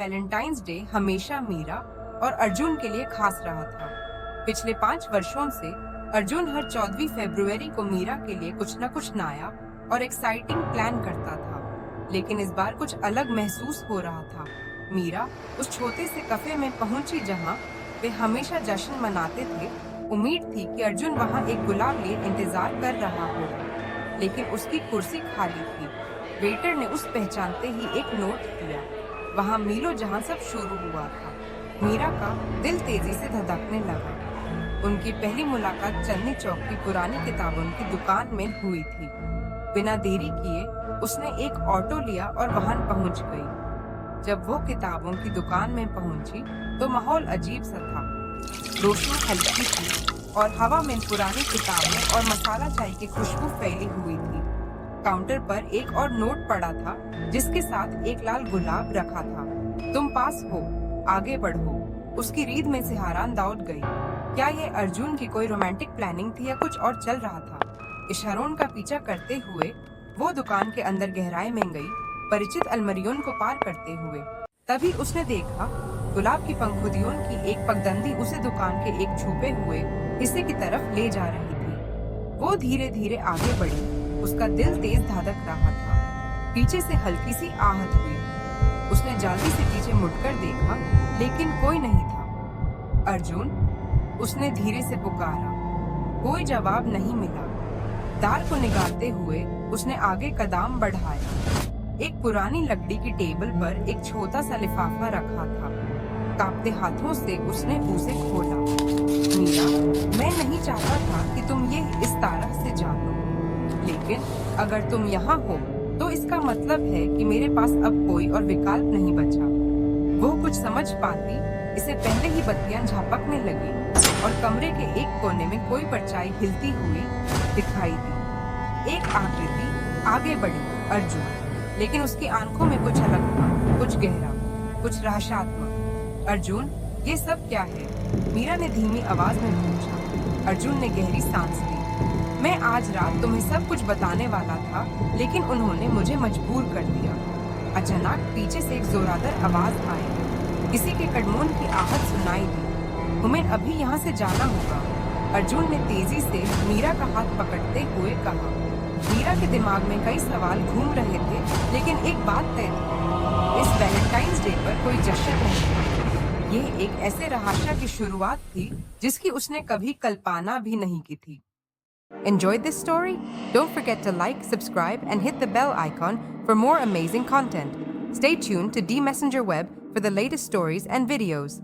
Valentine's day हमेशा मीरा और अर्जुन के लिए खास रहा था। पिछले 5 वर्षों से अर्जुन हर 14वीं फरवरी को मीरा के लिए कुछ न कुछ नया और एक्साइटिंग प्लान करता था, लेकिन इस बार कुछ अलग महसूस हो रहा था। मीरा उस छोटे से कैफे में पहुंची जहां वे हमेशा जश्न मनाते थे। उम्मीद थी कि अर्जुन वहां एक गुलाब लिए इंतजार कर रहा होगा, लेकिन उसकी कुर्सी खाली थी। वेटर ने उस पहचानते ही एक नोट दिया। वहां मीलों जहां सब शुरू हुआ था। मीरा का दिल तेजी से धड़कने लगा। उनकी पहली मुलाकात चांदनी चौक की पुरानी किताबों की दुकान में हुई थी। बिना देरी किए उसने एक ऑटो लिया और वहां पहुंच गई। जब वो किताबों की दुकान में पहुंची तो माहौल अजीब सा था। रोशनी हल्की थी और हवा में पुरानी किताबें और मसाला चाय की खुशबू फैली हुई थी। काउंटर पर एक और नोट पड़ा था जिसके साथ एक लाल गुलाब रखा था। तुम पास हो, आगे बढ़ो। उसकी रीड में से हैरान दौड़ गई। क्या ये अर्जुन की कोई रोमांटिक प्लानिंग थी या कुछ और चल रहा था? इशारों का पीछा करते हुए वो दुकान के अंदर गहराई में गई, परिचित अलमारियों को पार करते हुए। तभी उसने देखा गुलाब की पंखुड़ियों की एक पगडंडी उसे दुकान के एक छुपे हुए हिस्से की तरफ ले जा रही थी। वो धीरे धीरे आगे बढ़ी। उसका दिल तेज धड़क रहा था। पीछे से हल्की सी आहट हुई। उसने जल्दी से पीछे मुड़कर देखा, लेकिन कोई नहीं था। अर्जुन, उसने धीरे से पुकारा। कोई जवाब नहीं मिला। दार को निगारते हुए उसने आगे कदम बढ़ाया। एक पुरानी लकड़ी की टेबल पर एक छोटा सा लिफाफा रखा था। कांपते हाथों से उसने उसे खोला। मीरा, मैं नहीं चाहता था कि तुम ये इस तरह से जानो, लेकिन अगर तुम यहाँ हो तो इसका मतलब है कि मेरे पास अब कोई और विकल्प नहीं बचा। वो कुछ समझ पाती इसे पहले ही बत्तियां झपकने लगी और कमरे के एक कोने में कोई परछाई हिलती हुई दिखाई दी। एक आकृति आगे बढ़ी। अर्जुन, लेकिन उसकी आंखों में कुछ अलग था, कुछ गहरा, कुछ रहस्यात्मक। अर्जुन, ये सब क्या है? मीरा ने धीमी आवाज में पूछा। अर्जुन ने गहरी सांस ली। मैं आज रात तुम्हें सब कुछ बताने वाला था, लेकिन उन्होंने मुझे मजबूर कर दिया। अचानक पीछे से एक जोरदार आवाज आई। किसी के कदमों की आहट सुनाई दी। हमें अभी यहाँ से जाना होगा। अर्जुन ने तेजी से मीरा का हाथ पकड़ते हुए कहा। मीरा के दिमाग में कई सवाल घूम रहे थे, लेकिन एक बात तय थी, इस वैलेंटाइंस डे पर कोई जश्न नहीं था। ये एक ऐसे रहस्य की शुरुआत थी जिसकी उसने कभी कल्पना भी नहीं की थी। Enjoyed this story? Don't forget to like, subscribe, and hit the bell icon for more amazing content. Stay tuned to D Messenger Web for the latest stories and videos.